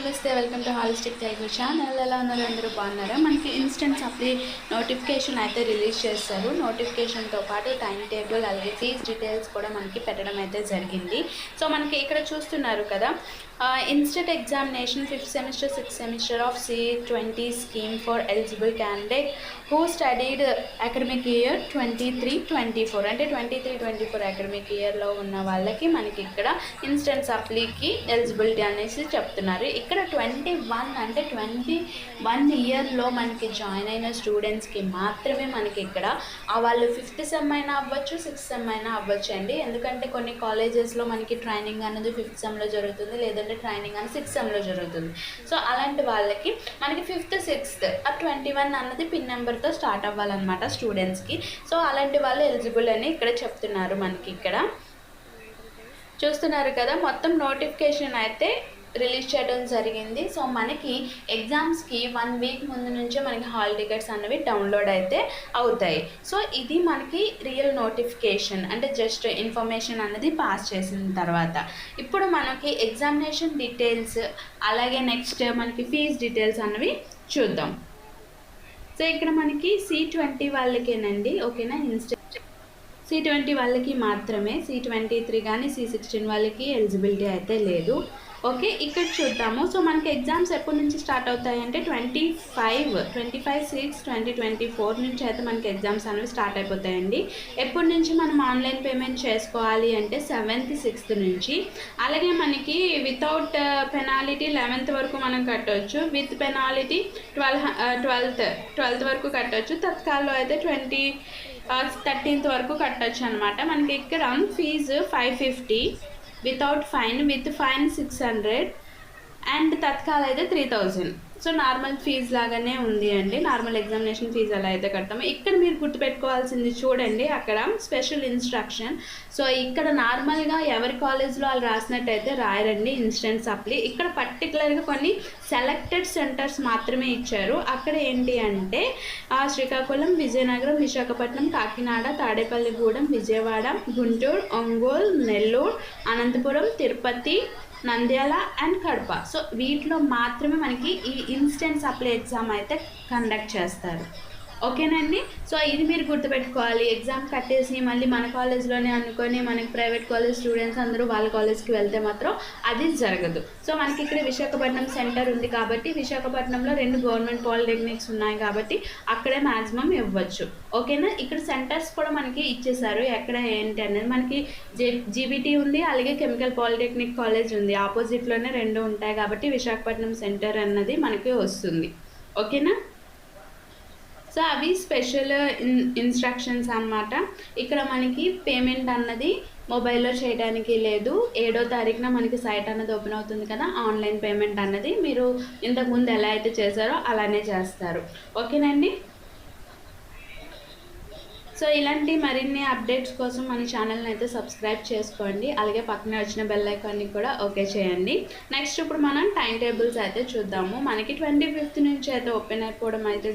నమస్తే, welcome to holistic tiger channel. ఎలా ఉన్నారు? అందరూ బాగున్నారా? మనకి ఇన్స్టెంట్ సప్లీ నోటిఫికేషన్ అయితే రిలీజ్ చేస్తారు. నోటిఫికేషన్తో పాటు టైం టేబుల్ అలాగే ఫీజ్ డీటెయిల్స్ కూడా మనకి పెట్టడం అయితే జరిగింది. సో మనకి ఇక్కడ చూస్తున్నారు కదా, instant examination 5th semester 6th semester of C20 scheme for eligible candidate who studied academic year 23-24 అంటే 23-24 అకాడమిక్ ఇయర్లో ఉన్న వాళ్ళకి మనకి ఇక్కడ ఇన్స్టెంట్ సప్లీకి ఎలిజిబిలిటీ అనేసి చెప్తున్నారు. ఇక్కడ 21 అంటే 21 ఇయర్లో మనకి జాయిన్ అయిన స్టూడెంట్స్కి మాత్రమే మనకి ఇక్కడ వాళ్ళు 5th సెమ్ అయినా అవ్వచ్చు, 6th సెమ్ అయినా అవ్వచ్చు అండి. ఎందుకంటే కొన్ని కాలేజెస్లో మనకి ట్రైనింగ్ అనేది 5th సెమ్లో జరుగుతుంది, లేదంటే ట్రైనింగ్ అనేది 6th సెమ్లో జరుగుతుంది. సో అలాంటి వాళ్ళకి మనకి 5th 6th 21 అన్నది పిన్ నెంబర్తో స్టార్ట్ అవ్వాలన్నమాట స్టూడెంట్స్కి. సో అలాంటి వాళ్ళు ఎలిజిబుల్ అని ఇక్కడ చెప్తున్నారు. మనకి ఇక్కడ చూస్తున్నారు కదా, మొత్తం నోటిఫికేషన్ అయితే రిలీజ్ చేయడం జరిగింది. సో మనకి ఎగ్జామ్స్కి 1 వీక్ ముందు నుంచే మనకి హాల్ టికెట్స్ అనేవి డౌన్లోడ్ అయితే అవుతాయి. సో ఇది మనకి రియల్ నోటిఫికేషన్, అంటే జస్ట్ ఇన్ఫర్మేషన్ అనేది పాస్ చేసిన తర్వాత ఇప్పుడు మనకి ఎగ్జామినేషన్ డీటెయిల్స్ అలాగే నెక్స్ట్ మనకి ఫీజ్ డీటెయిల్స్ అనేవి చూద్దాం. సో ఇక్కడ మనకి C20 వాళ్ళకేనండి, ఓకేనా, C20 వాళ్ళకి మాత్రమే, C23 కానీ C16 వాళ్ళకి ఎలిజిబిలిటీ అయితే లేదు. ఓకే, ఇక్కడ చూద్దాము. సో మనకి ఎగ్జామ్స్ ఎప్పటి నుంచి స్టార్ట్ అవుతాయి అంటే 25/6/2024 నుంచి అయితే మనకి ఎగ్జామ్స్ అనేవి స్టార్ట్ అయిపోతాయండి. ఎప్పటి నుంచి మనం ఆన్లైన్ పేమెంట్ చేసుకోవాలి అంటే 7th 6th నుంచి. అలాగే మనకి వితౌట్ పెనాలిటీ 11th వరకు మనం కట్టవచ్చు, విత్ పెనాలిటీ 12th వరకు కట్టవచ్చు. తత్కాల్లో అయితే 13th వరకు కట్టచ్చు అనమాట. మనకి ఇక్కడ fees 550, without fine, with fine 600 and Tatkal అయితే 3000. సో నార్మల్ ఫీజు లాగానే ఉంది అండి, నార్మల్ ఎగ్జామినేషన్ ఫీజు ఎలా అయితే కడతామో. ఇక్కడ మీరు గుర్తుపెట్టుకోవాల్సింది చూడండి, అక్కడ స్పెషల్ ఇన్స్ట్రక్షన్. సో ఇక్కడ నార్మల్గా ఎవరి కాలేజ్లో వాళ్ళు రాసినట్టయితే రాయరండి ఇన్స్టెంట్ సప్లీ. ఇక్కడ పర్టికులర్గా కొన్ని సెలెక్టెడ్ సెంటర్స్ మాత్రమే ఇచ్చారు. అక్కడ ఏంటి అంటే శ్రీకాకుళం, విజయనగరం, విశాఖపట్నం, కాకినాడ, తాడేపల్లిగూడెం, విజయవాడ, గుంటూరు, ఒంగోలు, నెల్లూరు, అనంతపురం, తిరుపతి, నంద్యాల అండ్ కడప. సో వీటిలో మాత్రమే మనకి ఈ ఇన్స్టెంట్ సప్లై ఎగ్జామ్ అయితే కండక్ట్ చేస్తారు. ఓకేనండి. సో ఇది మీరు గుర్తుపెట్టుకోవాలి. ఎగ్జామ్ కట్టేసి మళ్ళీ మన కాలేజ్లోనే అనుకొని మనకి ప్రైవేట్ కాలేజ్ స్టూడెంట్స్ అందరూ వాళ్ళ కాలేజ్కి వెళ్తే మాత్రం అది జరగదు. సో మనకి ఇక్కడ విశాఖపట్నం సెంటర్ ఉంది కాబట్టి విశాఖపట్నంలో 2 గవర్నమెంట్ పాలిటెక్నిక్స్ ఉన్నాయి కాబట్టి అక్కడే మ్యాక్సిమం ఇవ్వచ్చు. ఓకేనా. ఇక్కడ సెంటర్స్ కూడా మనకి ఇచ్చేసారు, ఎక్కడ ఏంటి అనేది. మనకి జీబీటీ ఉంది, అలాగే కెమికల్ పాలిటెక్నిక్ కాలేజ్ ఉంది, ఆపోజిట్లోనే 2 ఉంటాయి కాబట్టి విశాఖపట్నం సెంటర్ అన్నది మనకి వస్తుంది. ఓకేనా. సో అవి స్పెషల్ ఇన్స్ట్రక్షన్స్ అన్నమాట. ఇక్కడ మనకి పేమెంట్ అన్నది మొబైల్లో చేయడానికి లేదు. 7వ తారీఖున మనకి సైట్ అన్నది ఓపెన్ అవుతుంది కదా, ఆన్లైన్ పేమెంట్ అన్నది మీరు ఇంతకుముందు ఎలా అయితే చేశారో అలానే చేస్తారు. ఓకేనండి. సో ఇలాంటి మరిన్ని అప్డేట్స్ కోసం మన ఛానల్ని అయితే సబ్స్క్రైబ్ చేసుకోండి, అలాగే పక్కనే వచ్చిన బెల్ ఐకాన్ని కూడా ఓకే చేయండి. నెక్స్ట్ ఇప్పుడు మనం టైం టేబుల్స్ అయితే చూద్దాము. మనకి 25th నుంచి అయితే ఓపెన్ అయిపోవడం అయితే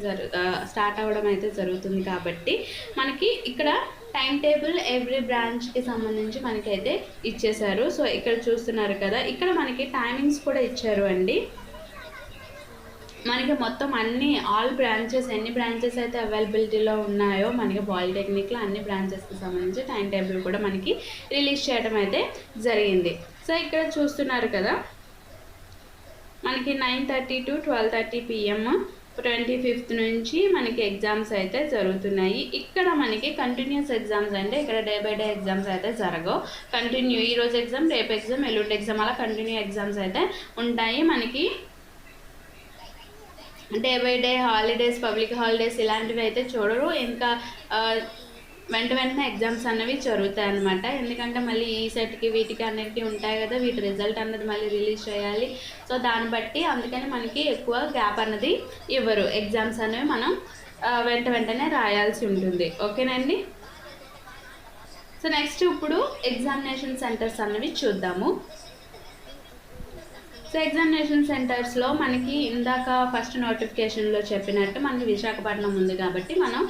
స్టార్ట్ అవ్వడం అయితే జరుగుతుంది కాబట్టి మనకి ఇక్కడ టైం టేబుల్ ఎవ్రీ బ్రాంచ్కి సంబంధించి మనకైతే ఇచ్చేశారు. సో ఇక్కడ చూస్తున్నారు కదా, ఇక్కడ మనకి టైమింగ్స్ కూడా ఇచ్చారు అండి. మనకి మొత్తం ఆల్ బ్రాంచెస్, ఎన్ని బ్రాంచెస్ అయితే అవైలబిలిటీలో ఉన్నాయో మనకి పాలిటెక్నిక్లో అన్ని బ్రాంచెస్కి సంబంధించి టైం టేబుల్ కూడా మనకి రిలీజ్ చేయడం అయితే జరిగింది. సో ఇక్కడ చూస్తున్నారు కదా, మనకి 9:30 to 12:30 PM 25th నుంచి మనకి ఎగ్జామ్స్ అయితే జరుగుతున్నాయి. ఇక్కడ మనకి కంటిన్యూస్ ఎగ్జామ్స్ అంటే ఇక్కడ డే బై డే ఎగ్జామ్స్ అయితే జరగవు. కంటిన్యూ ఈరోజు ఎగ్జామ్, రేపు ఎగ్జామ్, ఎల్లుండి ఎగ్జామ్, అలా కంటిన్యూ ఎగ్జామ్స్ అయితే ఉంటాయి. మనకి day by day holidays, public holidays ఇలాంటివి అయితే చూడరు. ఇంకా వెంటనే ఎగ్జామ్స్ అనేవి జరుగుతాయి అన్నమాట. ఎందుకంటే మళ్ళీ ఈ సెట్కి వీటికి అన్నిటికీ ఉంటాయి కదా, వీటి రిజల్ట్ అన్నది మళ్ళీ రిలీజ్ చేయాలి. సో దాన్ని బట్టి అందుకని మనకి ఎక్కువ గ్యాప్ అన్నది ఇవ్వరు. ఎగ్జామ్స్ అనేవి మనం వెంటనే రాయాల్సి ఉంటుంది. ఓకేనండి. సో నెక్స్ట్ ఇప్పుడు ఎగ్జామినేషన్ సెంటర్స్ అన్నవి చూద్దాము. సో ఎగ్జామినేషన్ సెంటర్స్లో మనకి ఇందాక ఫస్ట్ నోటిఫికేషన్లో చెప్పినట్టు మనకి విశాఖపట్నం ఉంది కాబట్టి మనం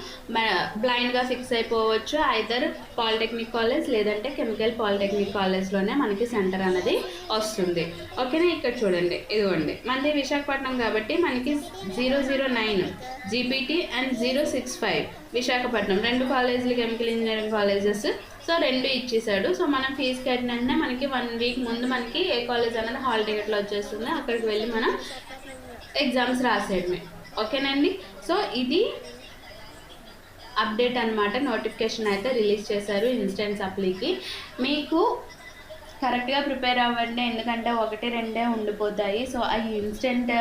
బ్లైండ్గా ఫిక్స్ అయిపోవచ్చు. ఐదర్ పాలిటెక్నిక్ కాలేజ్ లేదంటే కెమికల్ పాలిటెక్నిక్ కాలేజ్లోనే మనకి సెంటర్ అనేది వస్తుంది. ఓకేనా, ఇక్కడ చూడండి, ఇదిగోండి మనది విశాఖపట్నం కాబట్టి మనకి 009 జీపీటీ అండ్ 065 విశాఖపట్నం 2 కాలేజీలు కెమికల్ ఇంజనీరింగ్ కాలేజెస్. సో 2 ఇచ్చేసాడు. సో మనం ఫీజు కట్టినంటే మనకి 1 వీక్ ముందు మనకి ఏ కాలేజ్ అనేది హాల్ టికెట్లో వచ్చేస్తుంది. అక్కడికి వెళ్ళి మనం ఎగ్జామ్స్ రాసేయడమే. ఓకేనండి, సో ఇది అప్డేట్ అనమాట. నోటిఫికేషన్ అయితే రిలీజ్ చేశారు ఇన్స్టెంట్ సప్లీకి. మీకు కరెక్ట్గా ప్రిపేర్ అవ్వండి, ఎందుకంటే 1-2 ఉండిపోతాయి. సో ఆ ఇన్స్టెంట్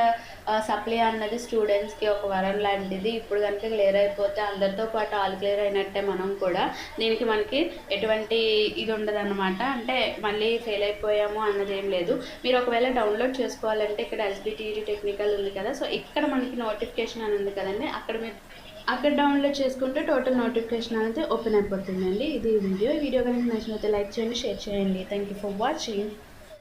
సప్లీ అన్నది స్టూడెంట్స్కి ఒక వరం లాంటిది. ఇప్పుడు కనుక క్లియర్ అయిపోతే అందరితో పాటు ఆల్ క్లియర్ అయినట్టే మనం కూడా. దీనికి మనకి ఎటువంటి ఇది ఉండదన్నమాట, అంటే మళ్ళీ ఫెయిల్ అయిపోయాము అన్నది ఏం లేదు. మీరు ఒకవేళ డౌన్లోడ్ చేసుకోవాలంటే ఇక్కడ ఎస్బిటిఈడి టెక్నికల్ ఉంది కదా, సో ఇక్కడ మనకి నోటిఫికేషన్ అని ఉంది కదండి, అక్కడ డౌన్లోడ్ చేసుకుంటే టోటల్ నోటిఫికేషన్ అనేది ఓపెన్ అయిపోతుందండి. ఇది ఈ వీడియో కనుక నచ్చినట్లయితే లైక్ చేయండి, షేర్ చేయండి. Thank you for watching.